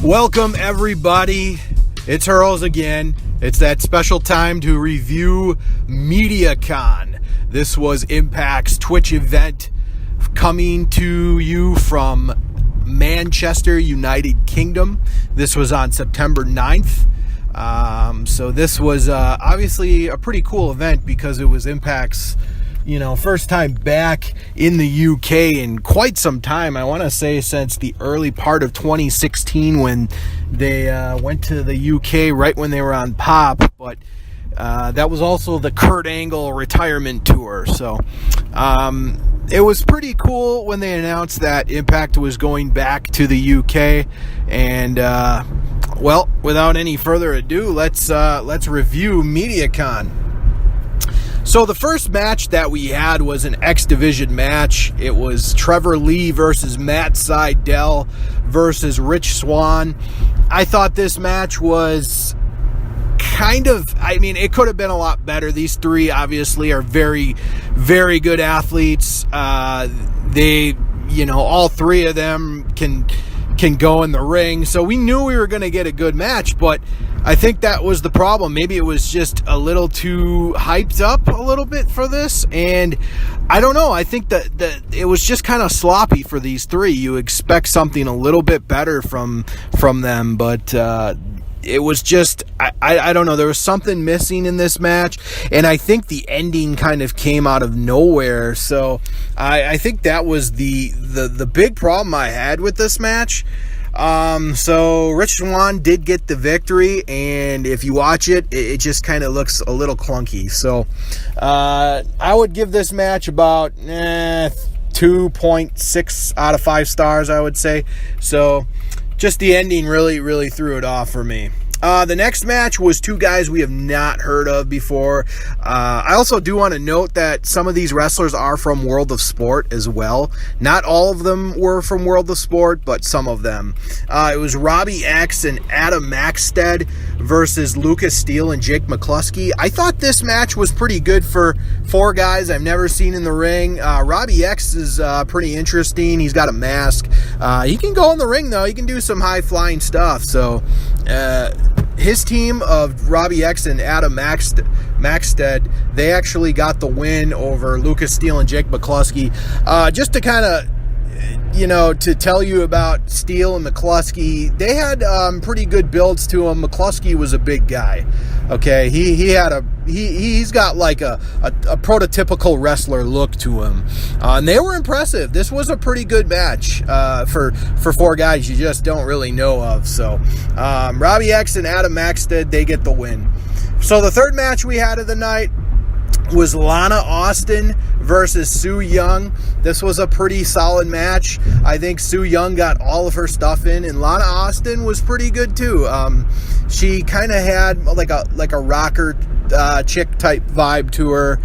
Welcome everybody, it's Hurls again. It's that special time to review MediaCon. This was Impact's Twitch event coming to you from Manchester, United Kingdom. This was on September 9th. So this was obviously a pretty cool event because it was Impact's first time back in the UK in quite some time. I want to say since the early part of 2016 when they went to the UK right when they were on Pop, but that was also the Kurt Angle retirement tour. So it was pretty cool when they announced that Impact was going back to the UK. And well, without any further ado, let's review MediaCon. So the first match that we had was an X Division match. It was Trevor Lee versus Matt Sydal versus Rich Swann. I thought this match was it could have been a lot better. These three obviously are very, very good athletes. They, all three of them can go in the ring. So we knew we were going to get a good match, but I think that was the problem. Maybe it was just a little too hyped up a little bit for this. And I don't know. I think that it was just kind of sloppy for these three. You expect something a little bit better from them, but it was just, I don't know. There was something missing in this match. And I think the ending kind of came out of nowhere. So I think that was the big problem I had with this match. So Rich Swann did get the victory, and if you watch it, it just kind of looks a little clunky. So I would give this match about 2.6 out of 5 stars, I would say. So just the ending really threw it off for me. The next match was two guys we have not heard of before. I also do want to note that some of these wrestlers are from World of Sport as well. Not all of them were from World of Sport, but some of them. It was Robbie X and Adam Maxted versus Lucas Steele and Jake McCluskey. I thought this match was pretty good for 4 guys I've never seen in the ring. Robbie X is pretty interesting. He's got a mask. He can go in the ring, though. He can do some high-flying stuff. So his team of Robbie X and Adam Maxted, they actually got the win over Lucas Steele and Jake McCluskey. Just to kind of, to tell you about Steele and McCluskey, they had pretty good builds to him. McCluskey was a big guy. Okay, he's got like a prototypical wrestler look to him, and they were impressive. This was a pretty good match for 4 guys you just don't really know of. So Robbie X and Adam Maxted, they get the win. So the third match we had of the night was Lana Austin versus Su Yung. This was a pretty solid match. I think Su Yung got all of her stuff in, and Lana Austin was pretty good too. She kind of had like a rocker chick type vibe to her,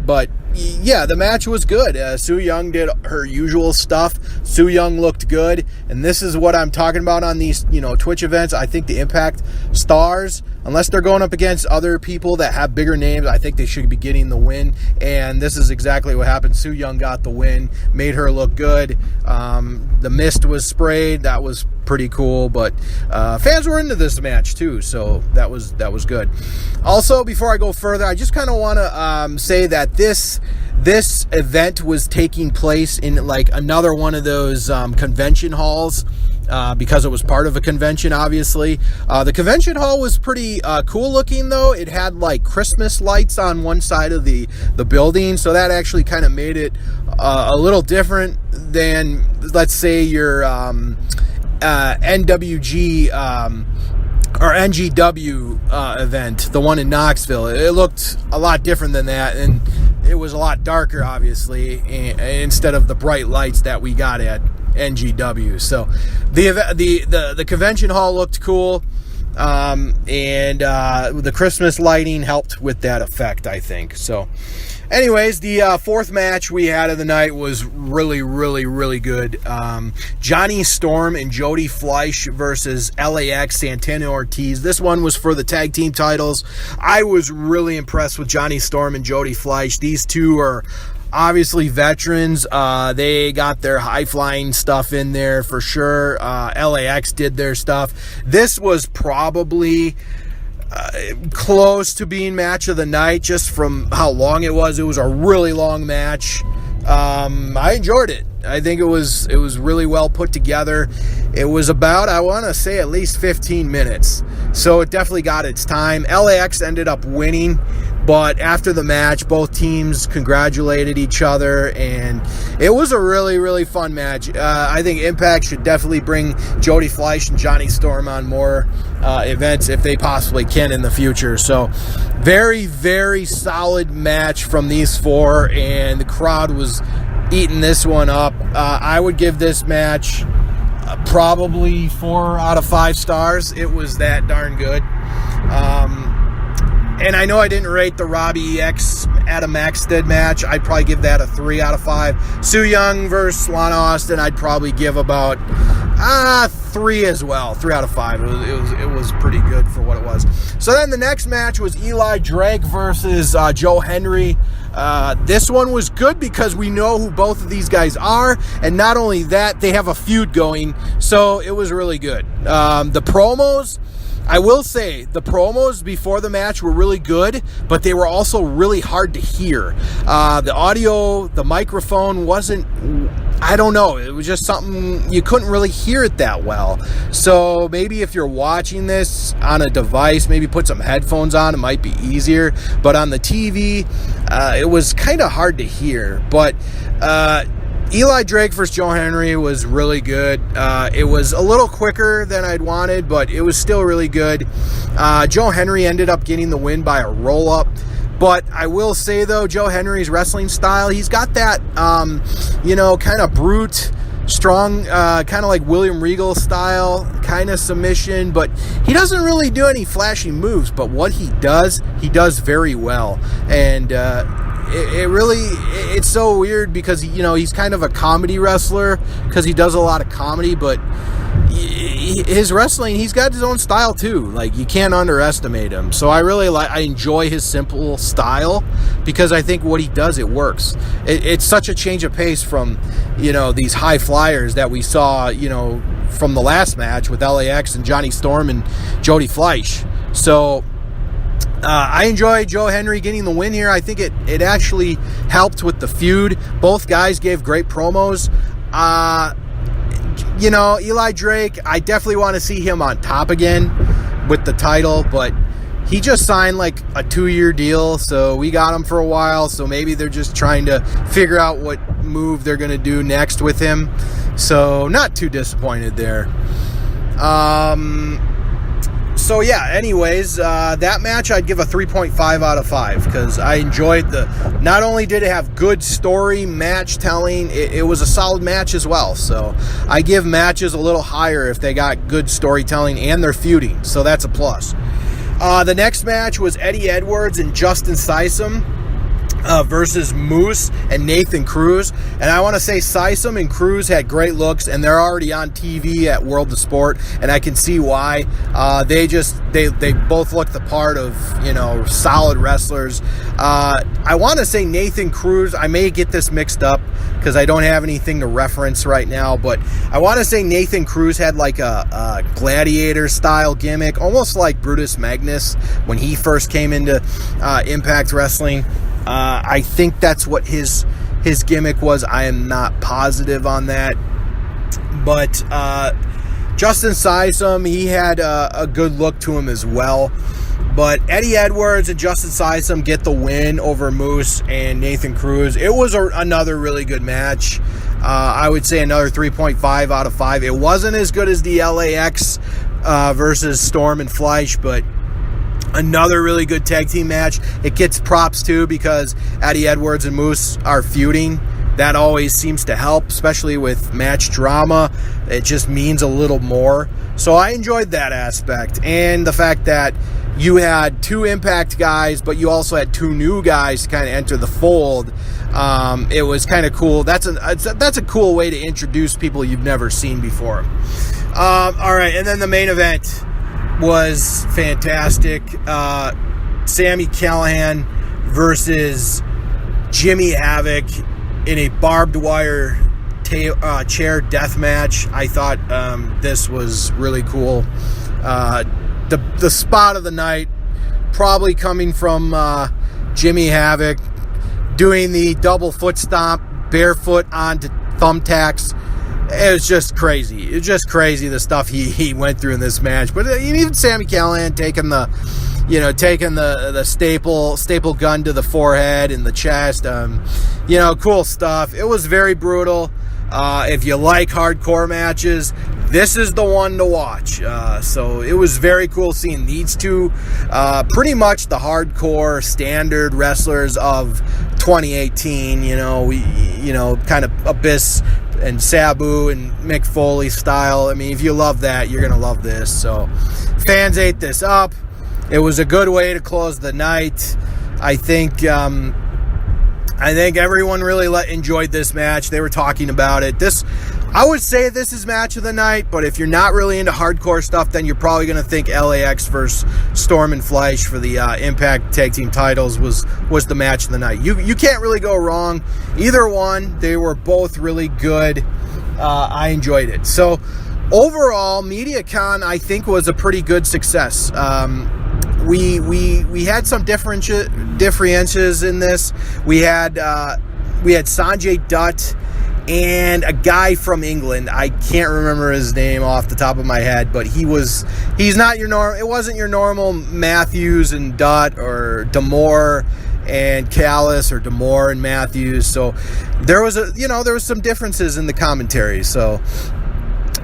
but yeah, the match was good. Su Yung did her usual stuff. Su Yung looked good, and this is what I'm talking about on these Twitch events. I think the Impact stars, unless they're going up against other people that have bigger names, I think they should be getting the win, and this is exactly what happened. Su Yung got the win, made her look good. The mist was sprayed. That was pretty cool, but fans were into this match too, so that was good. Also, before I go further, I just kind of want to say that this event was taking place in like another one of those convention halls, because it was part of a convention, obviously. The convention hall was pretty cool looking, though. It had like Christmas lights on one side of the building, so that actually kind of made it a little different than, let's say, your NWG or NGW event, the one in Knoxville. It looked a lot different than that, and it was a lot darker, obviously, instead of the bright lights that we got at NGW. So the convention hall looked cool, and the Christmas lighting helped with that effect, I think. So anyways, the fourth match we had of the night was really good. Johnny Storm and Jody Fleisch versus LAX Santana Ortiz. This one was for the tag team titles. I was really impressed with Johnny Storm and Jody Fleisch. These two are Obviously, veterans, they got their high-flying stuff in there for sure. LAX did their stuff. This was probably close to being match of the night just from how long it was. It was a really long match. I enjoyed it. I think it was really well put together. It was about, I want to say, at least 15 minutes. So it definitely got its time. LAX ended up winning, but after the match, both teams congratulated each other, and it was a really, really fun match. I think Impact should definitely bring Jody Fleisch and Johnny Storm on more events if they possibly can in the future. So very, very solid match from these four, and the crowd was eating this one up. I would give this match probably 4 out of 5 stars. It was that darn good. And I know I didn't rate the Robbie EX Adam Maxted match. I'd probably give that a 3 out of 5. Sue Young versus Lana Austin, I'd probably give about 3 as well. 3 out of 5. It was pretty good for what it was. So then the next match was Eli Drake versus Joe Henry. This one was good because we know who both of these guys are, and not only that, they have a feud going, so it was really good. The promos, I will say, the promos before the match were really good, but they were also really hard to hear. The audio, the microphone wasn't, I don't know, it was just something, you couldn't really hear it that well. So maybe if you're watching this on a device, maybe put some headphones on, it might be easier. But on the TV, it was kind of hard to hear. But Eli Drake versus Joe Henry was really good. It was a little quicker than I'd wanted, but it was still really good. Joe Henry ended up getting the win by a roll-up. But I will say, though, Joe Henry's wrestling style, he's got that, kind of brute, strong, kind of like William Regal style, kind of submission. But he doesn't really do any flashy moves. But what he does very well. And it's so weird because, he's kind of a comedy wrestler because he does a lot of comedy. But his wrestling, he's got his own style too. Like, you can't underestimate him. So I enjoy his simple style because I think what he does, it works. It's such a change of pace from, these high flyers that we saw, from the last match with LAX and Johnny Storm and Jody Fleisch. So I enjoy Joe Henry getting the win here. I think it actually helped with the feud. Both guys gave great promos. Eli Drake, I definitely want to see him on top again with the title, but he just signed like a 2-year deal, so we got him for a while, so maybe they're just trying to figure out what move they're going to do next with him. So not too disappointed there. So yeah, anyways, that match I'd give a 3.5 out of 5 because I enjoyed not only did it have good story, match telling, it was a solid match as well. So I give matches a little higher if they got good storytelling and they're feuding. So that's a plus. The next match was Eddie Edwards and Justin Sysum versus Moose and Nathan Cruz. And I want to say Sysum and Cruz had great looks, and they're already on TV at World of Sport, and I can see why. They both look the part of, solid wrestlers. I want to say Nathan Cruz, I may get this mixed up because I don't have anything to reference right now, but I want to say Nathan Cruz had like a gladiator style gimmick, almost like Brutus Magnus when he first came into Impact Wrestling. I think that's what his gimmick was. I am not positive on that. But Justin Sysum, he had a good look to him as well. But Eddie Edwards and Justin Sysum get the win over Moose and Nathan Cruz. It was another really good match. I would say another 3.5 out of 5. It wasn't as good as the LAX versus Storm and Fleisch, but another really good tag team match. It gets props too because Eddie Edwards and Moose are feuding. That always seems to help, especially with match drama. It just means a little more. So I enjoyed that aspect. And the fact that you had 2 Impact guys, but you also had 2 new guys to kind of enter the fold. It was kind of cool. That's a cool way to introduce people you've never seen before. All right, and then the main event was fantastic. Sami Callihan versus Jimmy Havoc in a barbed wire chair death match. I thought this was really cool. The spot of the night, probably coming from Jimmy Havoc, doing the double foot stomp barefoot onto thumbtacks. It was just crazy. It was just crazy the stuff he went through in this match. But even Sami Callihan taking the staple gun to the forehead and the chest. Cool stuff. It was very brutal. If you like hardcore matches, this is the one to watch. So it was very cool seeing these two, pretty much the hardcore standard wrestlers of 2018. Kind of Abyss and Sabu and Mick Foley style. I mean, if you love that, you're gonna love this. So fans ate this up. It was a good way to close the night. I think everyone really enjoyed this match. They were talking about it. I would say this is match of the night, but if you're not really into hardcore stuff, then you're probably going to think LAX versus Storm and Fleisch for the Impact Tag Team titles was the match of the night. You can't really go wrong. Either one, they were both really good. I enjoyed it. So overall, MediaCon, I think, was a pretty good success. We had some differences in this. We had Sanjay Dutt and a guy from England. I can't remember his name off the top of my head, but he's not your normal. It wasn't your normal Matthews and Dutt or D'Amore and Callis or D'Amore and Matthews. So there was some differences in the commentary. So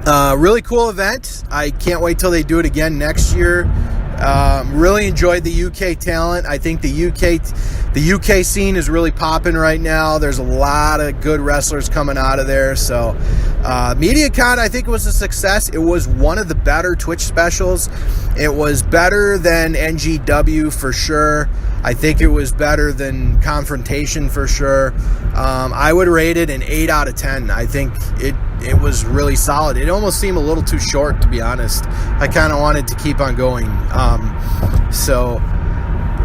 really cool event. I can't wait till they do it again next year. Really enjoyed the UK talent. I think the UK scene is really popping right now. There's a lot of good wrestlers coming out of there. So MediaCon, I think, was a success. It was one of the better Twitch specials. It was better than NGW for sure. I think it was better than Confrontation for sure. I would rate it an 8 out of 10. I think it was really solid. It almost seemed a little too short, to be honest. I kind of wanted to keep on going.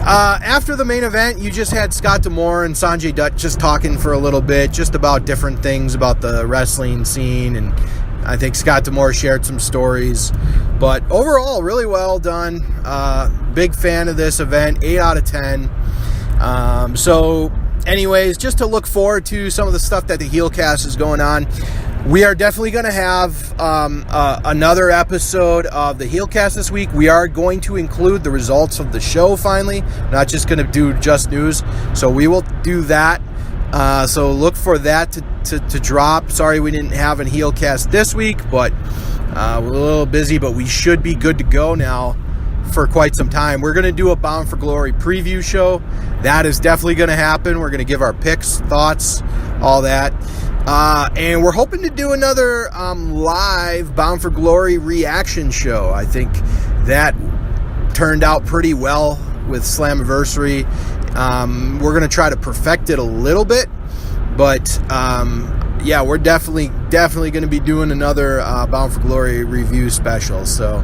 After the main event, you just had Scott D'Amore and Sanjay Dutt just talking for a little bit, just about different things about the wrestling scene, and I think Scott D'Amore shared some stories. But overall, really well done. Big fan of this event, 8 out of 10. So anyways, just to look forward to some of the stuff that the Heelcast is going on. We are definitely going to have another episode of the Heelcast this week. We are going to include the results of the show finally, not just going to do just news. So we will do that. So look for that to drop. Sorry we didn't have a Heelcast this week, but we're a little busy, but we should be good to go now for quite some time. We're going to do a Bound for Glory preview show. That is definitely going to happen. We're going to give our picks, thoughts, all that. And we're hoping to do another live Bound for Glory reaction show. I think that turned out pretty well with Slammiversary. We're going to try to perfect it a little bit. But, yeah, we're definitely going to be doing another Bound for Glory review special. So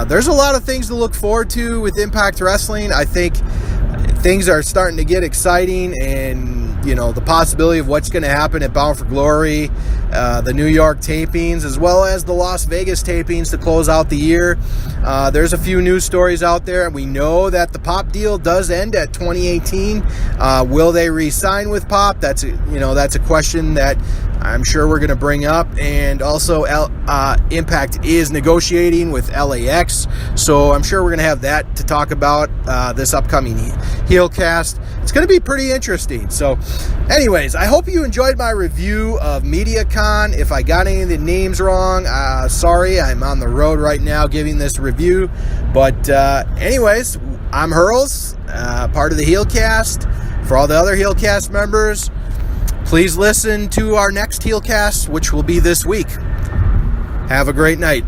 there's a lot of things to look forward to with Impact Wrestling. I think things are starting to get exciting, and the possibility of what's going to happen at Bound for Glory, the New York tapings, as well as the Las Vegas tapings to close out the year. There's a few news stories out there, and we know that the Pop deal does end at 2018. Will they re-sign with Pop? That's a question that I'm sure we're going to bring up. And also, Impact is negotiating with LAX, so I'm sure we're going to have that to talk about this upcoming Heelcast. It's going to be pretty interesting. So, anyways, I hope you enjoyed my review of MediaCon. If I got any of the names wrong, sorry. I'm on the road right now giving this review. But anyways, I'm Hurls, part of the Heelcast. For all the other Heelcast members, please listen to our next Heelcast, which will be this week. Have a great night.